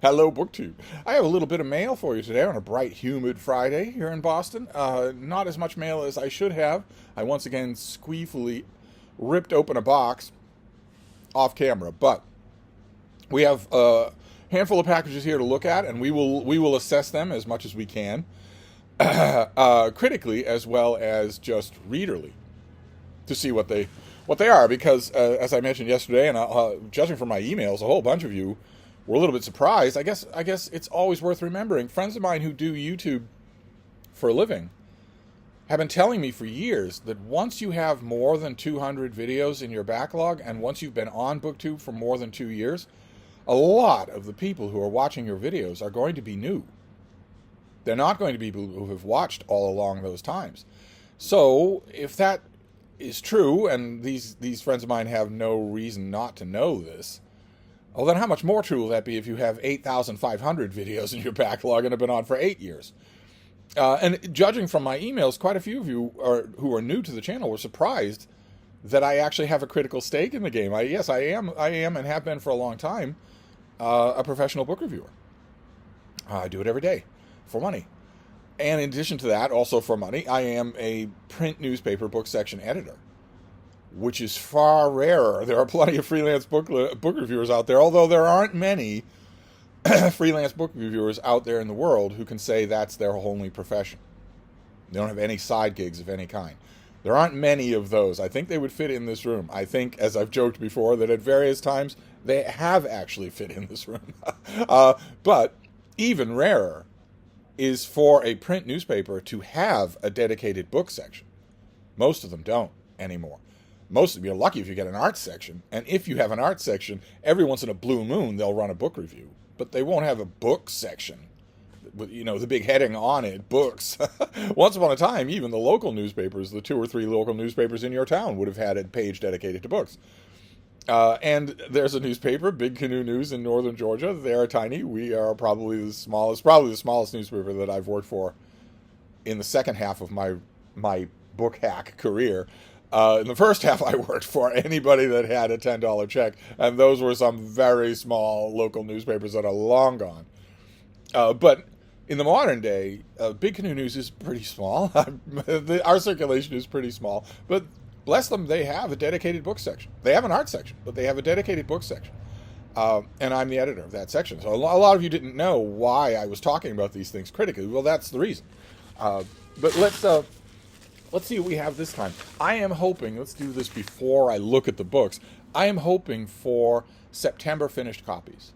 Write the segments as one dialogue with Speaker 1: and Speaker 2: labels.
Speaker 1: Hello, BookTube. I have a little bit of mail for you today on a bright, humid Friday here in Boston. Not as much mail as I should have. I once again squeefully ripped open a box off camera, but we have a handful of packages here to look at, and we will assess them as much as we can, critically as well as just readerly, to see what they are. Because as I mentioned yesterday, and judging from my emails, a whole bunch of you were a little bit surprised. I guess it's always worth remembering. Friends of mine who do YouTube for a living have been telling me for years that once you have more than 200 videos in your backlog, and once you've been on BookTube for more than 2 years, a lot of the people who are watching your videos are going to be new. They're not going to be people who have watched all along those times. So if that is true, and these friends of mine have no reason not to know this, well, then how much more true will that be if you have 8,500 videos in your backlog and have been on for 8 years? And judging from my emails, quite a few of you who are new to the channel were surprised that I actually have a critical stake in the game. Yes, I am, and have been for a long time, a professional book reviewer. I do it every day for money. And in addition to that, also for money, I am a print newspaper book section editor, which is far rarer. There are plenty of freelance book reviewers out there, although there aren't many freelance book reviewers out there in the world who can say that's their only profession. They don't have any side gigs of any kind. There aren't many of those. I think they would fit in this room. I think, as I've joked before, that at various times they have actually fit in this room. But even rarer is for a print newspaper to have a dedicated book section. Most of them don't anymore. Most of you are lucky if you get an art section. And if you have an art section, every once in a blue moon, they'll run a book review. But they won't have a book section with, the big heading on it, books. Once upon a time, even the local newspapers, the 2 or 3 local newspapers in your town would have had a page dedicated to books. And there's a newspaper, Big Canoe News in northern Georgia. They're tiny. We are probably the smallest newspaper that I've worked for in the second half of my book hack career. In the first half, I worked for anybody that had a $10 check, and those were some very small local newspapers that are long gone. But in the modern day, Big Canoe News is pretty small. Our circulation is pretty small, but bless them, they have a dedicated book section. They have an art section, but they have a dedicated book section. And I'm the editor of that section. So a lot of you didn't know why I was talking about these things critically. Well, that's the reason. But let's see what we have this time. I am hoping, let's do this before I look at the books. I am hoping for September finished copies.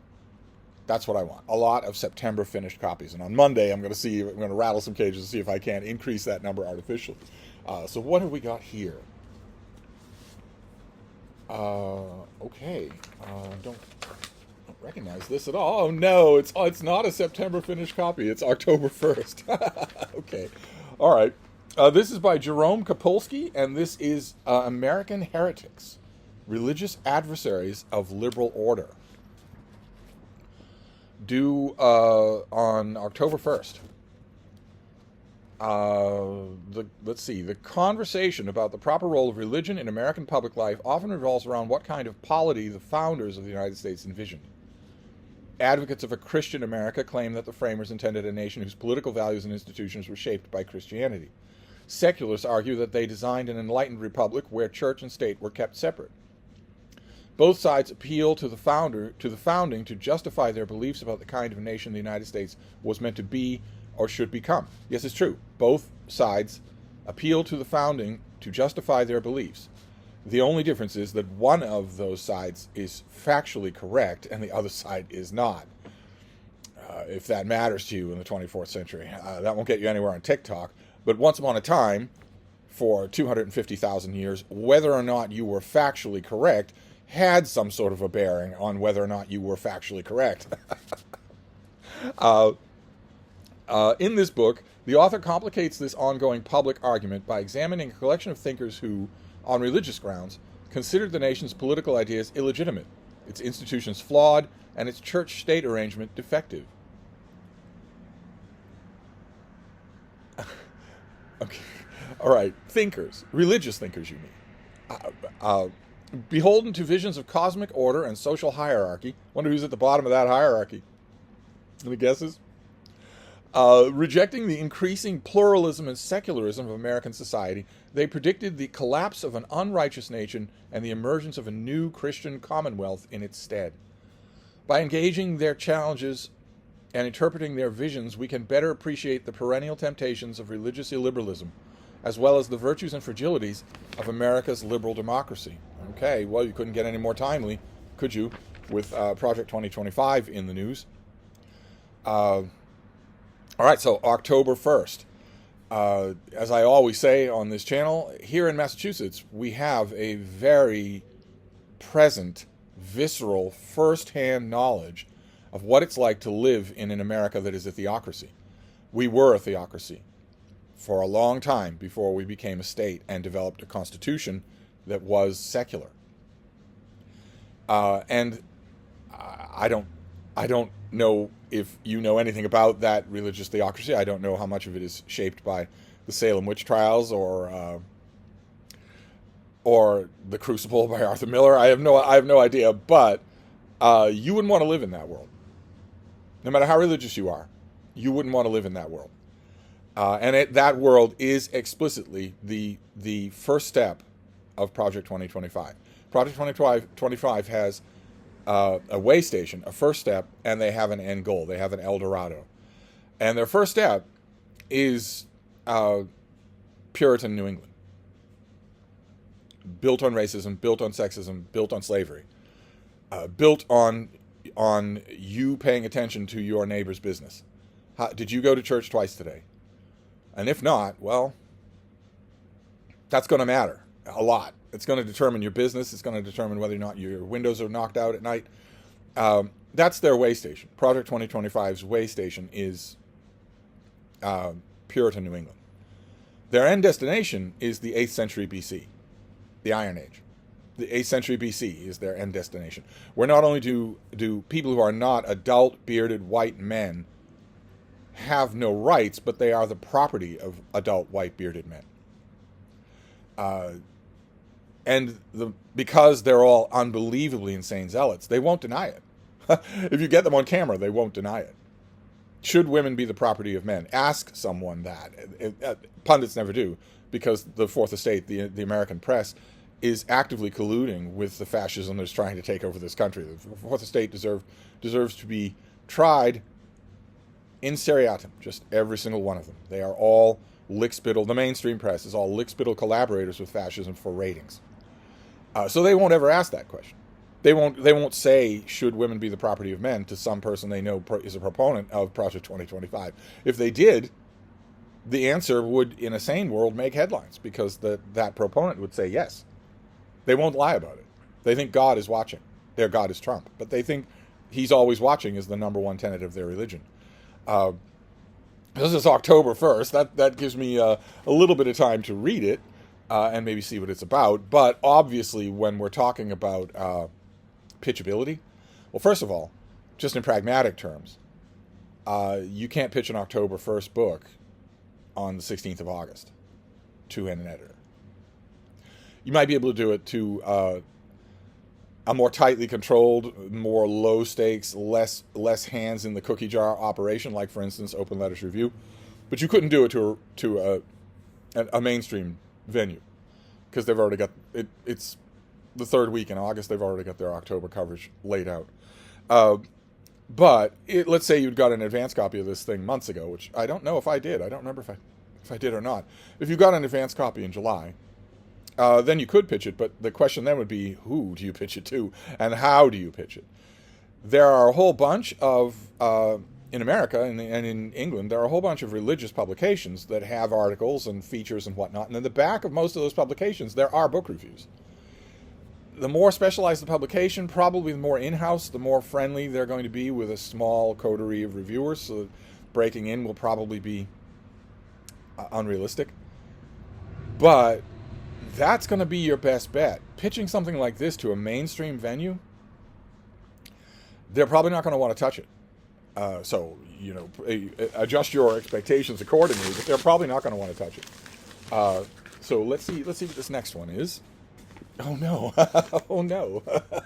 Speaker 1: That's what I want. A lot of September finished copies. And on Monday, I'm going to rattle some cages to see if I can increase that number artificially. So what have we got here? Okay. Don't recognize this at all. Oh no, it's not a September finished copy. It's October 1st. Okay. All right. This is by Jerome Kapolsky, and this is American Heretics, Religious Adversaries of Liberal Order. Due on October 1st. Let's see. The conversation about the proper role of religion in American public life often revolves around what kind of polity the founders of the United States envisioned. Advocates of a Christian America claim that the framers intended a nation whose political values and institutions were shaped by Christianity. Secularists argue that they designed an enlightened republic where church and state were kept separate. Both sides appeal to the founding to justify their beliefs about the kind of nation the United States was meant to be or should become. Yes, it's true. Both sides appeal to the founding to justify their beliefs. The only difference is that one of those sides is factually correct and the other side is not. If that matters to you in the 24th century. That won't get you anywhere on TikTok. But once upon a time, for 250,000 years, whether or not you were factually correct had some sort of a bearing on whether or not you were factually correct. In this book, the author complicates this ongoing public argument by examining a collection of thinkers who, on religious grounds, considered the nation's political ideas illegitimate, its institutions flawed, and its church-state arrangement defective. Okay, all right, thinkers, religious thinkers, you mean. Beholden to visions of cosmic order and social hierarchy. Wonder who's at the bottom of that hierarchy. Any guesses? Rejecting the increasing pluralism and secularism of American society, they predicted the collapse of an unrighteous nation and the emergence of a new Christian commonwealth in its stead. By engaging their challenges and interpreting their visions, we can better appreciate the perennial temptations of religious illiberalism, as well as the virtues and fragilities of America's liberal democracy. Okay, well, you couldn't get any more timely, could you, with Project 2025 in the news. All right, so October 1st. As I always say on this channel, here in Massachusetts, we have a very present, visceral, first-hand knowledge of what it's like to live in an America that is a theocracy. We were a theocracy for a long time before we became a state and developed a constitution that was secular. And I don't know if you know anything about that religious theocracy. I don't know how much of it is shaped by the Salem witch trials or the Crucible by Arthur Miller. I have no idea, but you wouldn't want to live in that world. No matter how religious you are, you wouldn't want to live in that world. That world is explicitly the first step of Project 2025. Project 2025 has a way station, a first step, and they have an end goal. They have an El Dorado. And their first step is Puritan New England. Built on racism, built on sexism, built on slavery. Built on you paying attention to your neighbor's business. Did you go to church twice today? And if not, well, that's going to matter a lot. It's going to determine your business. It's going to determine whether or not your windows are knocked out at night. That's their way station. Project 2025's way station is Puritan New England. Their end destination is the 8th century BC, the Iron Age. The 8th century BC is their end destination, where not only do people who are not adult, bearded, white men have no rights, but they are the property of adult, white, bearded men. Because they're all unbelievably insane zealots, they won't deny it. If you get them on camera, they won't deny it. Should women be the property of men? Ask someone that. Pundits never do, because the Fourth Estate, the American press, is actively colluding with the fascism that's trying to take over this country. The Fourth Estate deserves to be tried in seriatim, just every single one of them. They are all lickspittle. The mainstream press is all lickspittle collaborators with fascism for ratings. So they won't ever ask that question. They won't say, should women be the property of men, to some person they know is a proponent of Project 2025. If they did, the answer would, in a sane world, make headlines, because that proponent would say yes. They won't lie about it. They think God is watching. Their God is Trump. But they think he's always watching is the number one tenet of their religion. This is October 1st. That gives me a little bit of time to read it and maybe see what it's about. But obviously, when we're talking about pitchability, well, first of all, just in pragmatic terms, you can't pitch an October 1st book on the 16th of August to an editor. You might be able to do it to a more tightly controlled, more low stakes, less hands in the cookie jar operation, like, for instance, Open Letters Review. But you couldn't do it to a mainstream venue, because they've already got it. It's the third week in August. They've already got their October coverage laid out. But let's say you'd got an advance copy of this thing months ago, which I don't know if I did. I don't remember if I did or not. If you got an advance copy in July, then you could pitch it, but the question then would be, who do you pitch it to, and how do you pitch it? There are a whole bunch of, in America and in England, there are a whole bunch of religious publications that have articles and features and whatnot, and in the back of most of those publications, there are book reviews. The more specialized the publication, probably the more in-house, the more friendly they're going to be with a small coterie of reviewers, so that breaking in will probably be unrealistic. But that's going to be your best bet. Pitching something like this to a mainstream venue, they're probably not going to want to touch it. So, adjust your expectations accordingly, but they're probably not going to want to touch it. So let's see what this next one is. Oh no. Oh no.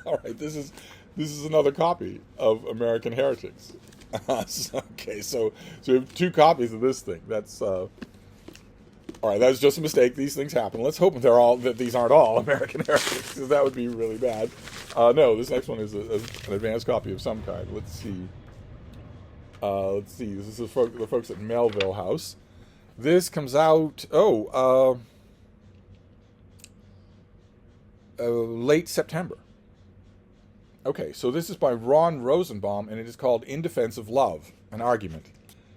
Speaker 1: All right, this is another copy of American Heretics. Okay, so we have 2 copies of this thing. That's all right. That's just a mistake. These things happen. Let's hope that these aren't all American Heretics, because that would be really bad. No, this next one is an advanced copy of some kind. Let's see. This is the folks at Melville House. This comes out late September. Okay, so this is by Ron Rosenbaum, and it is called In Defense of Love, an Argument.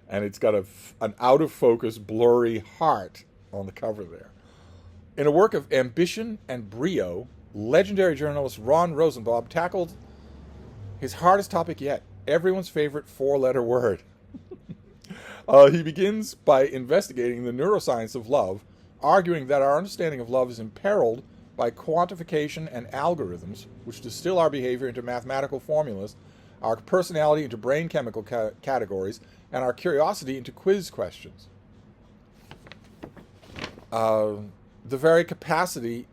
Speaker 1: And it's got an out-of-focus, blurry heart on the cover there. In a work of ambition and brio, legendary journalist Ron Rosenbaum tackled his hardest topic yet, everyone's favorite 4-letter word. He begins by investigating the neuroscience of love, arguing that our understanding of love is imperiled by quantification and algorithms, which distill our behavior into mathematical formulas, our personality into brain chemical categories, and our curiosity into quiz questions. The very capacity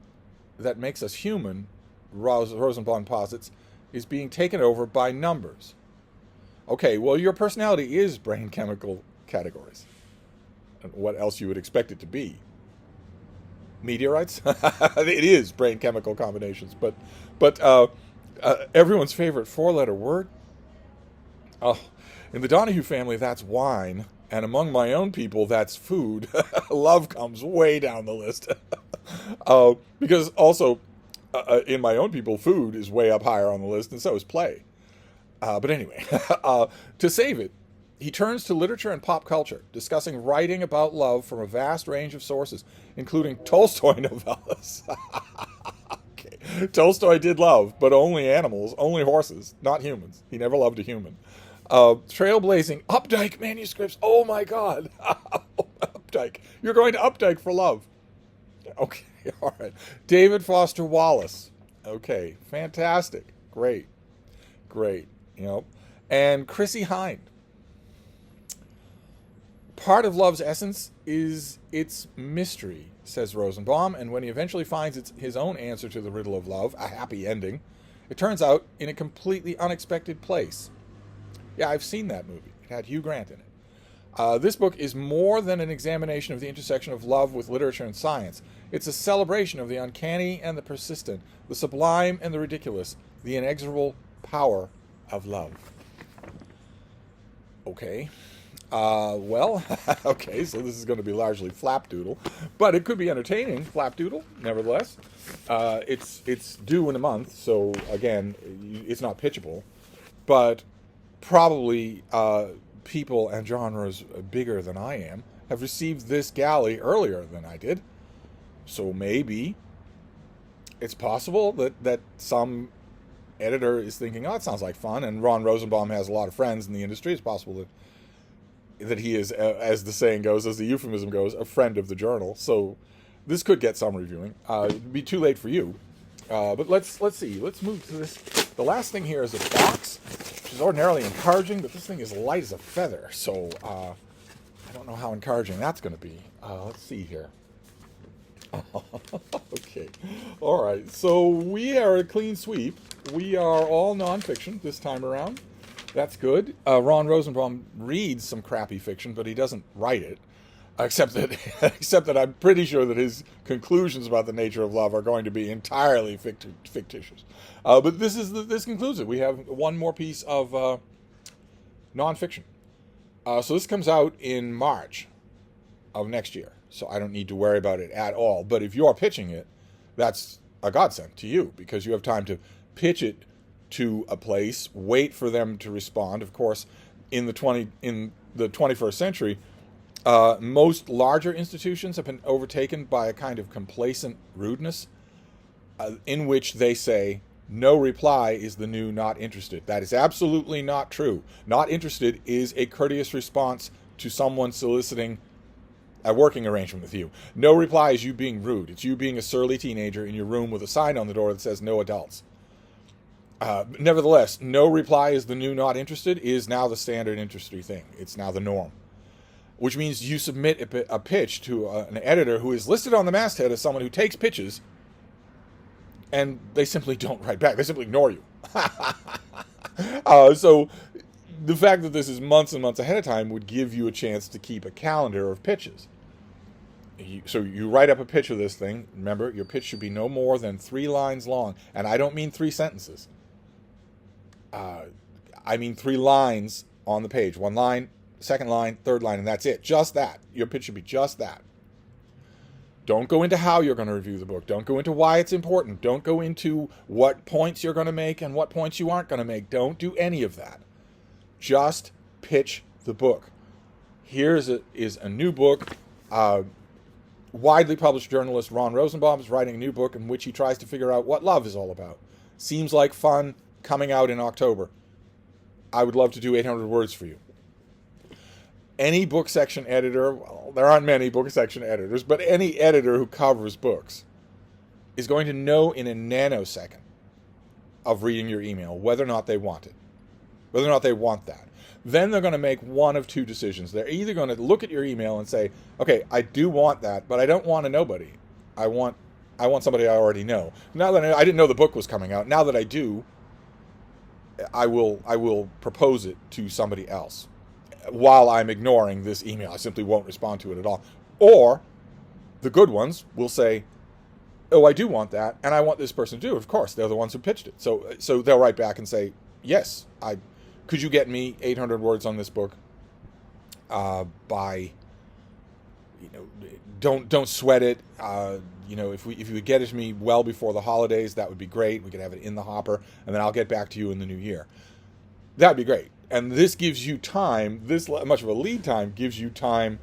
Speaker 1: that makes us human, Rosenbaum posits, is being taken over by numbers. Okay, well, your personality is brain chemical categories. And what else you would expect it to be? Meteorites? It is brain chemical combinations, but everyone's favorite 4-letter word? Oh, in the Donahue family, that's wine, and among my own people, that's food. Love comes way down the list. Because also, in my own people, food is way up higher on the list, and so is play. But anyway, to save it, he turns to literature and pop culture, discussing writing about love from a vast range of sources, including Tolstoy novellas. Okay. Tolstoy did love, but only animals, only horses, not humans. He never loved a human. Trailblazing Updike manuscripts. Oh my God. Updike. You're going to Updike for love. Okay, all right. David Foster Wallace. Okay, fantastic. Great. And Chrissy Hind. Part of love's essence is its mystery, says Rosenbaum, and when he eventually finds his own answer to the riddle of love, a happy ending, it turns out in a completely unexpected place. Yeah, I've seen that movie. It had Hugh Grant in it. This book is more than an examination of the intersection of love with literature and science. It's a celebration of the uncanny and the persistent, the sublime and the ridiculous, the inexorable power of love. Okay. Okay, so this is going to be largely flapdoodle, but it could be entertaining flapdoodle, nevertheless. It's due in a month, so again, it's not pitchable, but probably people and genres bigger than I am have received this galley earlier than I did, so maybe it's possible that some editor is thinking, oh, it sounds like fun, and Ron Rosenbaum has a lot of friends in the industry. It's possible that he is, as the saying goes, as the euphemism goes, a friend of the journal. So this could get some reviewing. It'd be too late for you. But let's see. Let's move to this. The last thing here is a box, which is ordinarily encouraging, but this thing is light as a feather. So I don't know how encouraging that's going to be. Let's see here. Okay. All right. So we are a clean sweep. We are all nonfiction this time around. That's good. Ron Rosenbaum reads some crappy fiction, but he doesn't write it. Except that I'm pretty sure that his conclusions about the nature of love are going to be entirely fictitious. But this concludes it. We have one more piece of nonfiction. So this comes out in March of next year. So I don't need to worry about it at all. But if you're pitching it, that's a godsend to you, because you have time to pitch it to a place, wait for them to respond. Of course, in the 21st century, most larger institutions have been overtaken by a kind of complacent rudeness, in which they say, no reply is the new not interested. That is absolutely not true. Not interested is a courteous response to someone soliciting a working arrangement with you. No reply is you being rude. It's you being a surly teenager in your room with a sign on the door that says no adults. Nevertheless, no reply is the new not interested is now the standard industry thing. It's now the norm. Which means you submit a pitch to an editor who is listed on the masthead as someone who takes pitches, and they simply don't write back. They simply ignore you. So The fact that this is months and months ahead of time would give you a chance to keep a calendar of pitches. So you write up a pitch of this thing. Remember, your pitch should be no more than 3 lines long. And I don't mean 3 sentences. I mean 3 lines on the page. 1 line, 2nd line, 3rd line, and that's it. Just that. Your pitch should be just that. Don't go into how you're going to review the book. Don't go into why it's important. Don't go into what points you're going to make and what points you aren't going to make. Don't do any of that. Just pitch the book. Is a new book. Widely published journalist Ron Rosenbaum is writing a new book in which he tries to figure out what love is all about. Seems like fun, coming out in October. I would love to do 800 words for you. Any book section editor, well, there aren't many book section editors, but any editor who covers books is going to know in a nanosecond of reading your email whether or not they want it, whether or not they want that. Then they're going to make one of 2 decisions. They're either going to look at your email and say, okay, I do want that, but I don't want a nobody. I want somebody I already know. Now that I didn't know the book was coming out, now that I do, I will propose it to somebody else while I'm ignoring this email. I simply won't respond to it at all. Or the good ones will say, oh, I do want that, and I want this person to do it. Of course, they're the ones who pitched it. So they'll write back and say, yes, could you get me 800 words on this book by, don't sweat it. If you would get it to me well before the holidays, that would be great. We could have it in the hopper, and then I'll get back to you in the new year. That'd be great. And this gives you time, this much of a lead time gives you time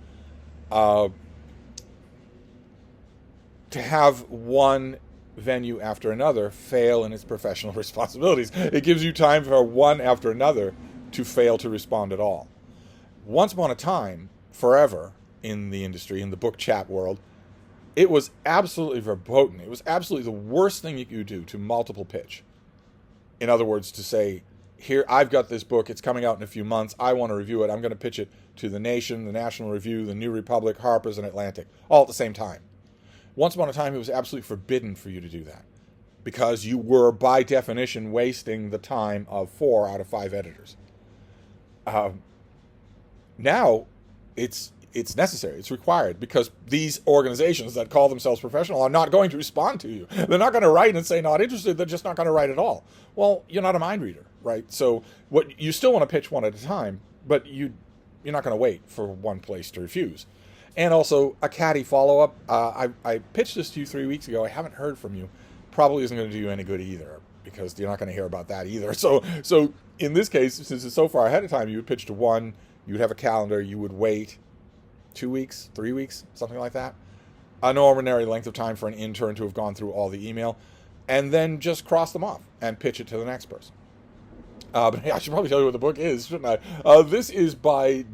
Speaker 1: to have one venue after another fail in its professional responsibilities. It gives you time for one after another to fail to respond at all. Once upon a time, forever in the industry, in the book chat world, it was absolutely verboten. It was absolutely the worst thing you could do to multiple pitch. In other words, to say, here, I've got this book, it's coming out in a few months, I want to review it, I'm going to pitch it to The Nation, The National Review, The New Republic, Harper's, and Atlantic, all at the same time. Once upon a time, it was absolutely forbidden for you to do that, because you were, by definition, wasting the time of 4 out of 5 editors. Now, it's necessary, it's required, because these organizations that call themselves professional are not going to respond to you. They're not going to write and say not interested, they're just not going to write at all. Well, you're not a mind reader, right? So you still want to pitch one at a time, but you're not going to wait for one place to refuse. And also, a catty follow-up. I pitched this to you 3 weeks ago. I haven't heard from you. Probably isn't going to do you any good either, because you're not going to hear about that either. So in this case, since it's so far ahead of time, you would pitch to one, you would have a calendar, you would wait 2 weeks, 3 weeks, something like that. An ordinary length of time for an intern to have gone through all the email, and then just cross them off and pitch it to the next person. But hey, I should probably tell you what the book is, shouldn't I? This is by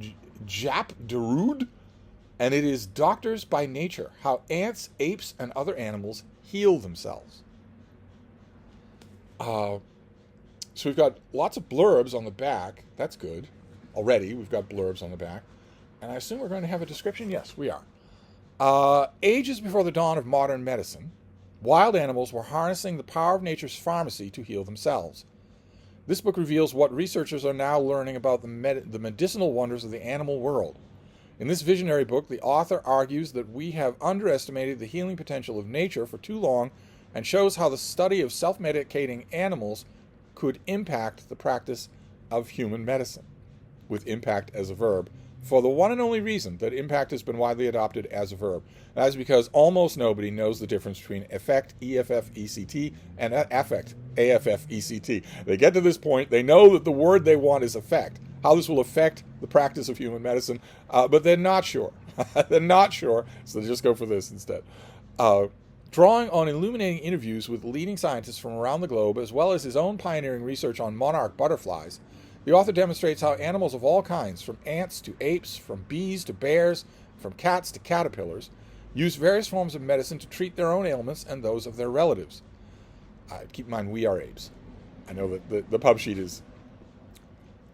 Speaker 1: Jap Darood, and it is Doctors by Nature, How Ants, Apes, and Other Animals Heal Themselves. So we've got lots of blurbs on the back. That's good. Already, we've got blurbs on the back. And I assume we're going to have a description? Yes, we are. Ages before the dawn of modern medicine, wild animals were harnessing the power of nature's pharmacy to heal themselves. This book reveals what researchers are now learning about the medicinal wonders of the animal world. In this visionary book, the author argues that we have underestimated the healing potential of nature for too long, and shows how the study of self-medicating animals could impact the practice of human medicine, with impact as a verb, for the one and only reason that impact has been widely adopted as a verb. That is because almost nobody knows the difference between effect, E-F-F-E-C-T, and affect, A-F-F-E-C-T. They get to this point, they know that the word they want is effect, how this will affect the practice of human medicine, but they're not sure. They're not sure, so they just go for this instead. Drawing on illuminating interviews with leading scientists from around the globe, as well as his own pioneering research on monarch butterflies, the author demonstrates how animals of all kinds, from ants to apes, from bees to bears, from cats to caterpillars, use various forms of medicine to treat their own ailments and those of their relatives. Keep in mind, we are apes. I know that the pub sheet is...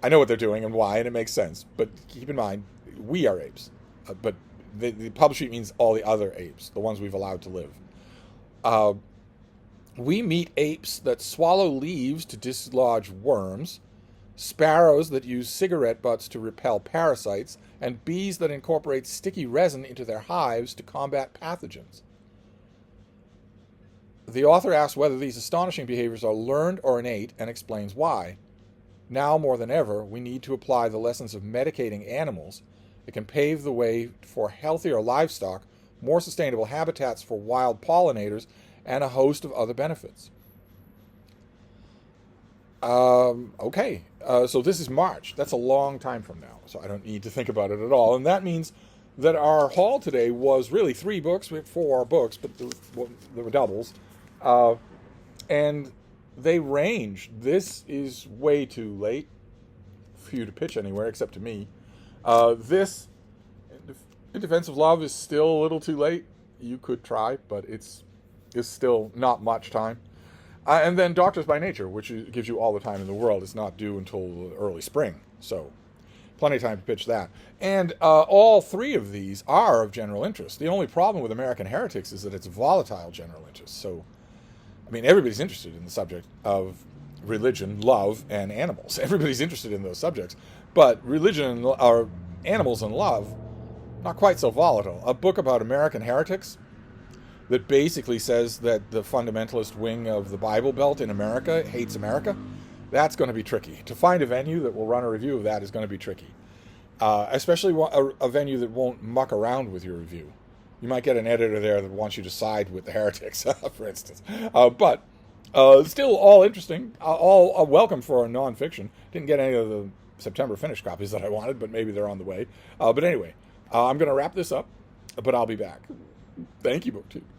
Speaker 1: I know what they're doing and why, and it makes sense. But keep in mind, we are apes. But the pub sheet means all the other apes, the ones we've allowed to live. We meet apes that swallow leaves to dislodge worms, sparrows that use cigarette butts to repel parasites, and bees that incorporate sticky resin into their hives to combat pathogens. The author asks whether these astonishing behaviors are learned or innate and explains why. Now more than ever, we need to apply the lessons of medicating animals. It can pave the way for healthier livestock, more sustainable habitats for wild pollinators, and a host of other benefits. Okay, so this is March. That's a long time from now, so I don't need to think about it at all. And that means that our haul today was really 3 books. We have 4 books, but there were doubles. And they range. This is way too late for you to pitch anywhere, except to me. This, In Defense of Love, is still a little too late. You could try, but it's still not much time. And then Doctors by Nature, which gives you all the time in the world. It's not due until early spring, so plenty of time to pitch that. And all 3 of these are of general interest. The only problem with American Heretics is that it's volatile general interest. So, I mean, everybody's interested in the subject of religion, love, and animals. Everybody's interested in those subjects. But religion or animals and love, not quite so volatile. A book about American heretics that basically says that the fundamentalist wing of the Bible Belt in America hates America, that's going to be tricky. To find a venue that will run a review of that is going to be tricky. Especially a venue that won't muck around with your review. You might get an editor there that wants you to side with the heretics, for instance. But still all interesting, all welcome for a nonfiction. Didn't get any of the September finished copies that I wanted, but maybe they're on the way. But anyway, I'm going to wrap this up, but I'll be back. Thank you, BookTube.